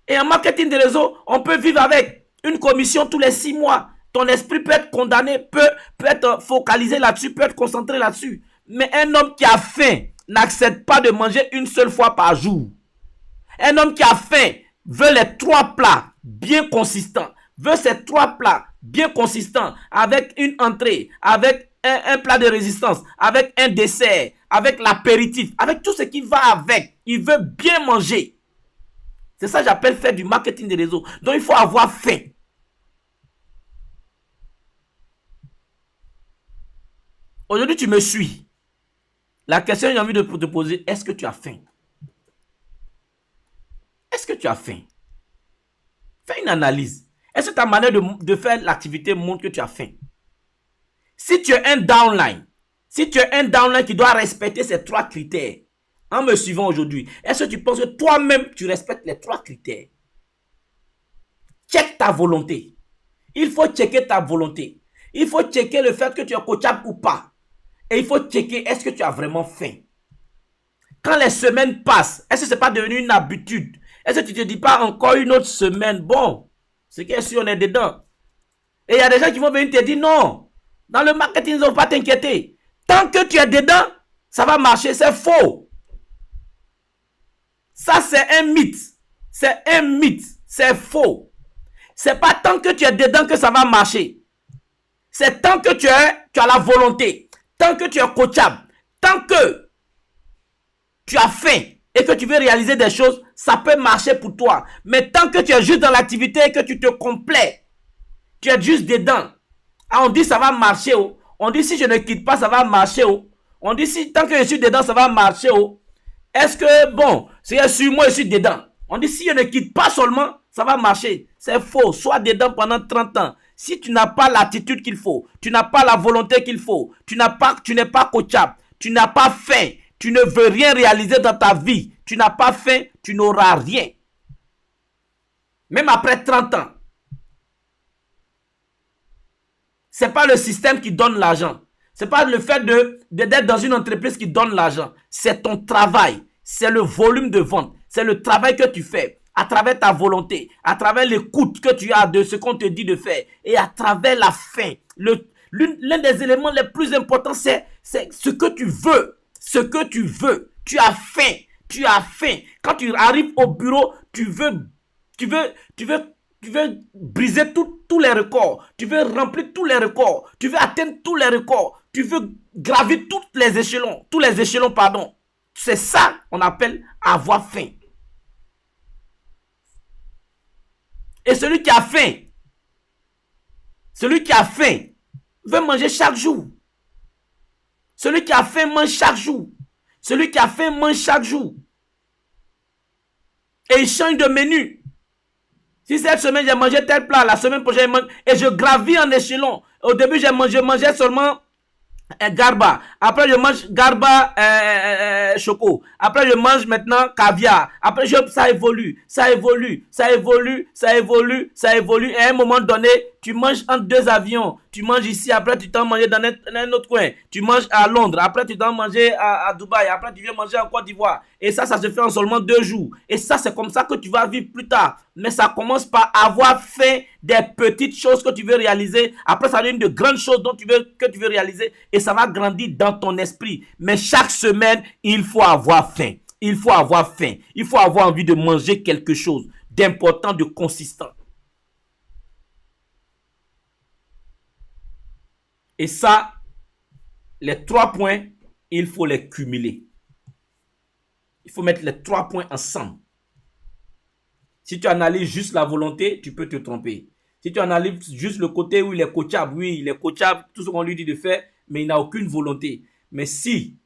Et en marketing de réseau, on peut vivre avec une commission tous les 6 mois. Ton esprit peut être condamné, peut être focalisé là-dessus, peut être concentré là-dessus. Mais un homme qui a faim n'accepte pas de manger 1 seule fois par jour. Un homme qui a faim veut les 3 plats bien consistants. Veut ces 3 plats bien consistants avec une entrée, avec un plat de résistance, avec un dessert, avec l'apéritif, avec tout ce qui va avec. Il veut bien manger. C'est ça que j'appelle faire du marketing des réseaux. Donc, il faut avoir faim. Aujourd'hui, tu me suis. La question que j'ai envie de te poser, est-ce que tu as faim? Est-ce que tu as faim? Fais une analyse. Est-ce que ta manière de faire l'activité montre que tu as faim? Si tu es un downline, qui doit respecter ces 3 critères, en me suivant aujourd'hui, est-ce que tu penses que toi-même, tu respectes les 3 critères? Check ta volonté. Il faut checker ta volonté. Il faut checker le fait que tu es coachable ou pas. Et il faut checker est-ce que tu as vraiment faim. Quand les semaines passent, est-ce que ce n'est pas devenu une habitude? Est-ce que tu ne te dis pas encore une autre semaine? Bon, ce qui est sûr, on est dedans. Et il y a des gens qui vont venir te dire non. Dans le marketing, ils ne vont pas t'inquiéter. Tant que tu es dedans, ça va marcher. C'est faux. Ça, c'est un mythe. C'est un mythe. C'est faux. C'est pas tant que tu es dedans que ça va marcher. C'est tant que tu as la volonté. Tant que tu es coachable. Tant que tu as faim et que tu veux réaliser des choses, ça peut marcher pour toi. Mais tant que tu es juste dans l'activité et que tu te complais, tu es juste dedans. Ah, on dit ça va marcher. Oh. On dit si je ne quitte pas, ça va marcher. Oh. On dit si tant que je suis dedans, ça va marcher. Oh. Est-ce que, bon, si je suis moi, je suis dedans. On dit si je ne quitte pas seulement, ça va marcher. C'est faux. Sois dedans pendant 30 ans. Si tu n'as pas l'attitude qu'il faut, tu n'as pas la volonté qu'il faut, tu n'es pas coachable, tu n'as pas faim, tu ne veux rien réaliser dans ta vie, tu n'as pas faim, tu n'auras rien. Même après 30 ans. Ce n'est pas le système qui donne l'argent. Ce n'est pas le fait d'être dans une entreprise qui donne l'argent. C'est ton travail. C'est le volume de vente. C'est le travail que tu fais à travers ta volonté, à travers l'écoute que tu as de ce qu'on te dit de faire et à travers la faim. L'un des éléments les plus importants, c'est ce que tu veux. Ce que tu veux. Tu as faim. Tu as faim. Quand tu arrives au bureau, tu veux briser tous les records. Tu veux remplir tous les records. Tu veux atteindre tous les records. Tu veux gravir tous les échelons. C'est ça qu'on appelle avoir faim. Et celui qui a faim veut manger chaque jour. Celui qui a faim mange chaque jour. Celui qui a faim mange chaque jour. Et il change de menu. Si cette semaine j'ai mangé tel plat, la semaine prochaine je mange, et je gravis en échelon. Au début je mangeais seulement garba. Après je mange garba choco. Après je mange maintenant caviar. Après ça évolue. Et à un moment donné, tu manges entre 2 avions. Tu manges ici, après tu t'en manges dans un autre coin. Tu manges à Londres, après tu t'en manges à Dubaï, après tu viens manger en Côte d'Ivoire. Et ça se fait en seulement 2 jours. Et ça, c'est comme ça que tu vas vivre plus tard. Mais ça commence par avoir fait des petites choses que tu veux réaliser. Après, ça devient de grandes choses que tu veux réaliser. Et ça va grandir dans ton esprit. Mais chaque semaine, il faut avoir faim. Il faut avoir faim. Il faut avoir envie de manger quelque chose d'important, de consistant. Et ça, les 3 points, il faut les cumuler. Il faut mettre les 3 points ensemble. Si tu analyses juste la volonté, tu peux te tromper. Si tu analyses juste le côté où il est coachable, oui, il est coachable, tout ce qu'on lui dit de faire, mais il n'a aucune volonté. Mais si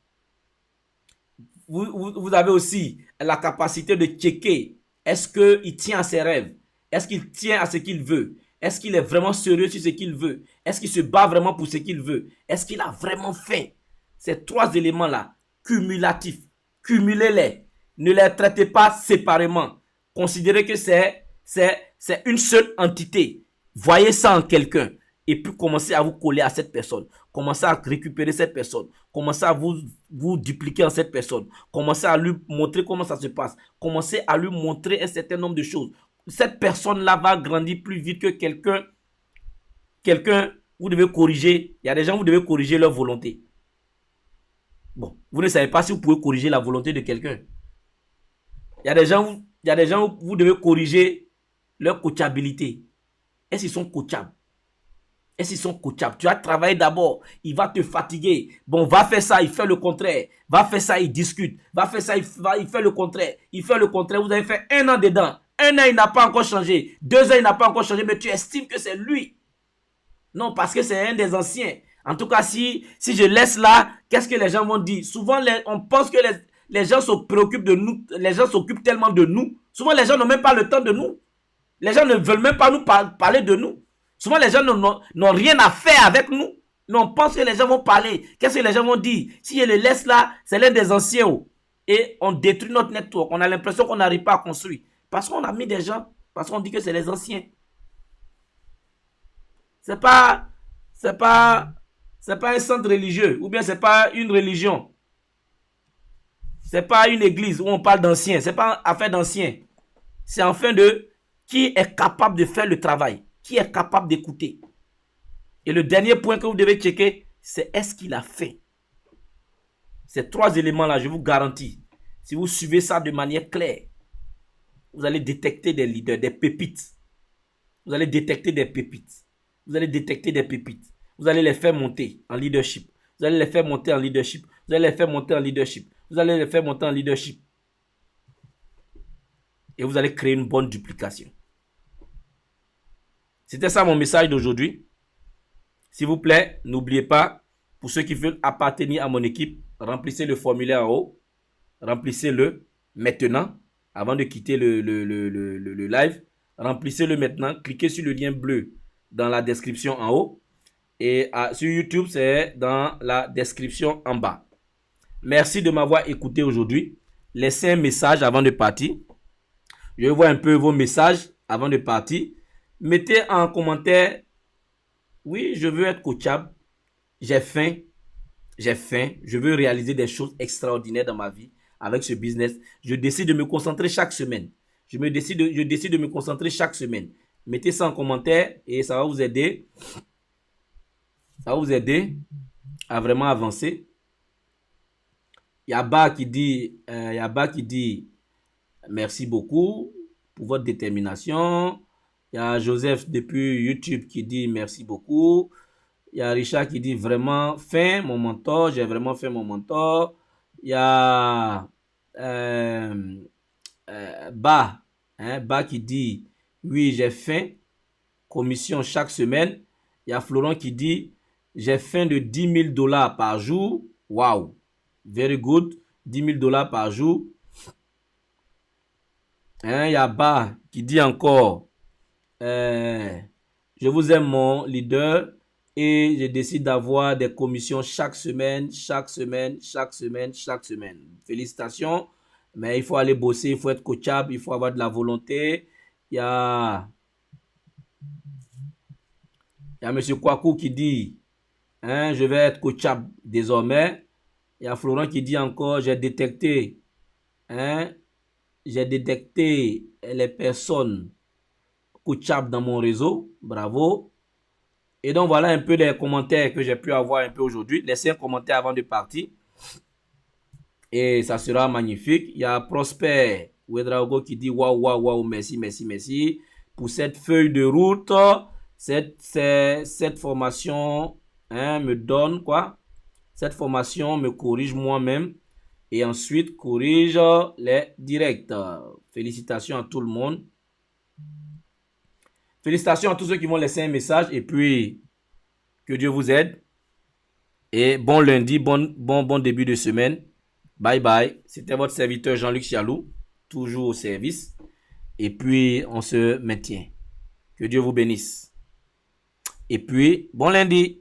vous avez aussi la capacité de checker, est-ce qu'il tient à ses rêves? Est-ce qu'il tient à ce qu'il veut? Est-ce qu'il est vraiment sérieux sur ce qu'il veut? Est-ce qu'il se bat vraiment pour ce qu'il veut? Est-ce qu'il a vraiment faim? Ces 3 éléments-là, cumulatifs, cumulez-les. Ne les traitez pas séparément. Considérez que c'est une seule entité. Voyez ça en quelqu'un. Et puis commencez à vous coller à cette personne. Commencez à récupérer cette personne. Commencez à vous dupliquer en cette personne. Commencez à lui montrer comment ça se passe. Commencez à lui montrer un certain nombre de choses. Cette personne-là va grandir plus vite que quelqu'un, vous devez corriger. Il y a des gens, vous devez corriger leur volonté. Bon, vous ne savez pas si vous pouvez corriger la volonté de quelqu'un. Il y a des gens, vous devez corriger leur coachabilité. Est-ce qu'ils sont coachables? Tu as travaillé d'abord, il va te fatiguer. Bon, va faire ça, il fait le contraire. Va faire ça, il discute. Va faire ça, il fait le contraire. Vous avez fait 1 an dedans. 1 an, il n'a pas encore changé. 2 ans, il n'a pas encore changé, mais tu estimes que c'est lui. Non, parce que c'est un des anciens. En tout cas, si je laisse là, qu'est-ce que les gens vont dire? Souvent, on pense que les gens se préoccupent de nous. Les gens s'occupent tellement de nous. Souvent, les gens n'ont même pas le temps de nous. Les gens ne veulent même pas nous parler de nous. Souvent, les gens n'ont rien à faire avec nous. Mais on pense que les gens vont parler. Qu'est-ce que les gens vont dire? Si je le laisse là, c'est l'un des anciens. Et on détruit notre network. On a l'impression qu'on n'arrive pas à construire. Parce qu'on a mis des gens, parce qu'on dit que c'est les anciens. C'est pas un centre religieux, ou bien c'est pas une religion. C'est pas une église où on parle d'anciens. C'est pas affaire d'anciens. C'est enfin de qui est capable de faire le travail, qui est capable d'écouter. Et le dernier point que vous devez checker, c'est est-ce qu'il a fait. Ces 3 éléments-là, je vous garantis, si vous suivez ça de manière claire, vous allez détecter des leaders, des pépites. Vous allez détecter des pépites. Vous allez détecter des pépites. Vous allez les faire monter en leadership. Vous allez les faire monter en leadership. Vous allez les faire monter en leadership. Vous allez les faire monter en leadership. Et vous allez créer une bonne duplication. C'était ça mon message d'aujourd'hui. S'il vous plaît, n'oubliez pas, pour ceux qui veulent appartenir à mon équipe, remplissez le formulaire en haut. Remplissez-le maintenant, avant de quitter le live. Remplissez-le maintenant. Cliquez sur le lien bleu dans la description en haut. Et sur YouTube, c'est dans la description en bas. Merci de m'avoir écouté aujourd'hui. Laissez un message avant de partir. Je vois un peu vos messages avant de partir. Mettez en commentaire, oui, je veux être coachable. J'ai faim. Je veux réaliser des choses extraordinaires dans ma vie avec ce business. Je décide de me concentrer chaque semaine. Je décide de me concentrer chaque semaine. Mettez ça en commentaire et ça va vous aider. Ça va vous aider à vraiment avancer. Yaba qui dit merci beaucoup pour votre détermination. Il y a Joseph depuis YouTube qui dit merci beaucoup. Il y a Richard qui dit vraiment fin mon mentor. J'ai vraiment fait mon mentor. Il y a Ba qui dit oui, j'ai faim. Commission chaque semaine. Il y a Florent qui dit j'ai faim de 10 000 $ par jour. Wow. Very good. 10 000 $ par jour. Il y a Ba qui dit encore je vous aime mon leader et je décide d'avoir des commissions chaque semaine. Félicitations. Mais il faut aller bosser, il faut être coachable, il faut avoir de la volonté. Il y a M. Kwaku qui dit je vais être coachable désormais. Il y a Florent qui dit encore j'ai détecté les personnes coachables dans mon réseau. Bravo. Et donc voilà un peu les commentaires que j'ai pu avoir un peu aujourd'hui. Laissez un commentaire avant de partir. Et ça sera magnifique. Il y a Prosper Ouedraogo qui dit waouh, merci pour cette feuille de route. Cette formation me donne quoi? Cette formation me corrige moi-même et ensuite corrige les directs. Félicitations à tout le monde. Félicitations à tous ceux qui vont laisser un message et puis que Dieu vous aide. Et bon lundi, bon début de semaine. Bye bye. C'était votre serviteur Jean-Luc Chialou, toujours au service. Et puis on se maintient. Que Dieu vous bénisse. Et puis bon lundi.